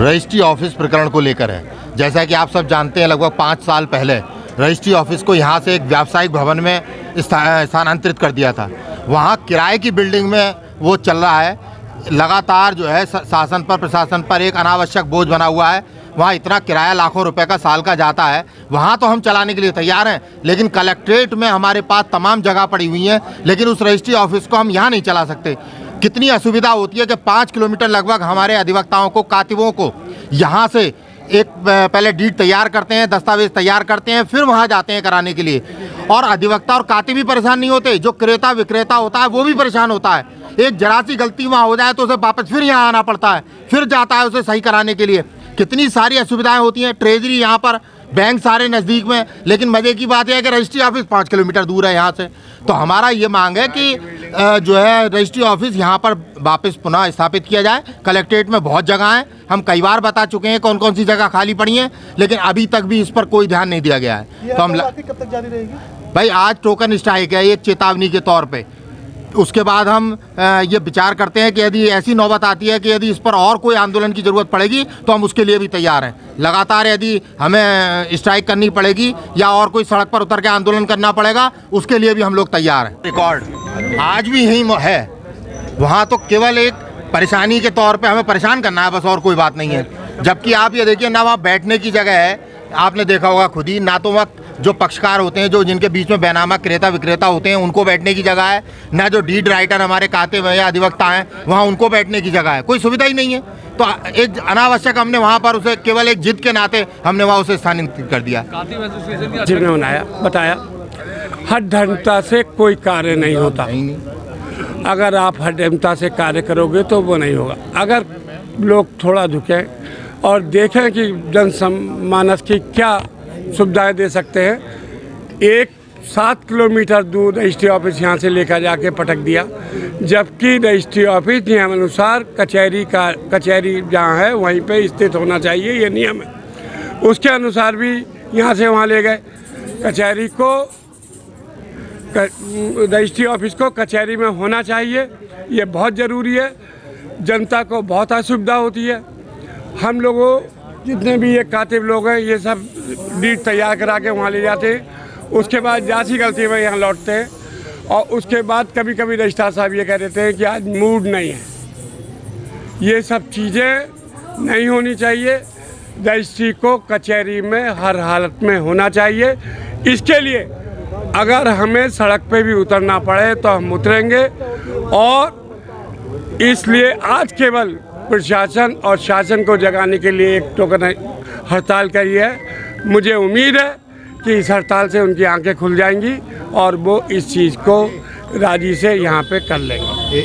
Registry office प्रकरण को लेकर है। जैसा कि आप सब जानते हैं, लगभग 5 साल पहले रजिस्ट्री ऑफिस को यहाँ से एक व्यावसायिक भवन में स्थानांतरित कर दिया था। वहाँ किराए की बिल्डिंग में वो चल रहा है। लगातार जो है शासन पर, प्रशासन पर एक अनावश्यक बोझ बना हुआ है। वहाँ इतना किराया लाखों रुपए का साल का जाता है। वहाँ तो हम चलाने के लिए तैयार हैं, लेकिन कलेक्ट्रेट में हमारे पास तमाम जगह पड़ी हुई है, लेकिन उस रजिस्ट्री ऑफिस को हम यहाँ नहीं चला सकते। कितनी असुविधा होती है कि 5 किलोमीटर लगभग हमारे अधिवक्ताओं को, कातिबों को यहाँ से एक पहले डीड तैयार करते हैं, दस्तावेज तैयार करते हैं, फिर वहाँ जाते हैं कराने के लिए। और अधिवक्ता और कातिब भी परेशान नहीं होते, जो क्रेता विक्रेता होता है वो भी परेशान होता है। एक जरा सी गलती वहाँ हो जाए तो उसे वापस फिर यहाँ आना पड़ता है, फिर जाता है उसे सही कराने के लिए। कितनी सारी असुविधाएं होती हैं। ट्रेजरी यहाँ पर, बैंक सारे नज़दीक में, लेकिन मज़े की बात यह है कि रजिस्ट्री ऑफिस 5 किलोमीटर दूर है यहाँ से। तो हमारा ये मांग है कि जो है रजिस्ट्री ऑफिस यहाँ पर वापस पुनः स्थापित किया जाए। कलेक्ट्रेट में बहुत जगह हैं, हम कई बार बता चुके हैं कौन कौन सी जगह खाली पड़ी हैं, लेकिन अभी तक भी इस पर कोई ध्यान नहीं दिया गया है। तो हम कब तक जारी रहेगी? भाई आज टोकन स्ट्राइक है, एक चेतावनी के तौर पे। उसके बाद हम ये विचार करते हैं कि यदि ऐसी नौबत आती है कि यदि इस पर और कोई आंदोलन की ज़रूरत पड़ेगी तो हम उसके लिए भी तैयार हैं। लगातार यदि हमें स्ट्राइक करनी पड़ेगी या और कोई सड़क पर उतर के आंदोलन करना पड़ेगा, उसके लिए भी हम लोग तैयार हैं। रिकॉर्ड आज भी यही है। वहाँ तो केवल एक परेशानी के तौर पे हमें परेशान करना है, बस, और कोई बात नहीं है। जबकि आप ये देखिए, ना वहाँ बैठने की जगह है, आपने देखा होगा खुद ही, ना तो वहाँ जो पक्षकार होते हैं, जो जिनके बीच में बेनामा क्रेता विक्रेता होते हैं, उनको बैठने की जगह है, ना जो डीड राइटर हमारे कातिब या अधिवक्ता हैं वहाँ उनको बैठने की जगह है। कोई सुविधा ही नहीं है। तो एक अनावश्यक हमने वहाँ पर उसे केवल एक जिद के नाते हमने वहाँ उसे स्थानांतरित कर दिया। जिन्होंने बनाया बताया, हठधर्मिता से कोई कार्य नहीं होता। अगर आप हठधर्मिता से कार्य करोगे तो वो नहीं होगा। अगर लोग थोड़ा झुकें और देखें कि जनमानस की क्या सुविधाएं दे सकते हैं। 7 किलोमीटर दूर रजिस्ट्री ऑफिस यहाँ से लेकर जाके पटक दिया, जबकि रजिस्ट्री ऑफिस नियमानुसार कचहरी जहाँ है वहीं पे स्थित होना चाहिए, ये नियम है। उसके अनुसार भी यहाँ से वहाँ ले गए। कचहरी को, रजिस्ट्री ऑफिस को कचहरी में होना चाहिए, ये बहुत ज़रूरी है। जनता को बहुत असुविधा होती है। हम लोगों जितने भी ये कातिब लोग हैं, ये सब डीड तैयार करा के वहाँ ले जाते हैं। उसके बाद जांची गलती में यहाँ लौटते हैं, और उसके बाद कभी कभी रजिस्ट्रार साहब ये कह देते हैं कि आज मूड नहीं है। ये सब चीज़ें नहीं होनी चाहिए। रजिस्ट्री को कचहरी में हर हालत में होना चाहिए। इसके लिए अगर हमें सड़क पे भी उतरना पड़े तो हम उतरेंगे। और इसलिए आज केवल प्रशासन और शासन को जगाने के लिए एक टोकन हड़ताल करी है। मुझे उम्मीद है कि इस हड़ताल से उनकी आंखें खुल जाएंगी और वो इस चीज़ को राजी से यहाँ पे कर लेंगे।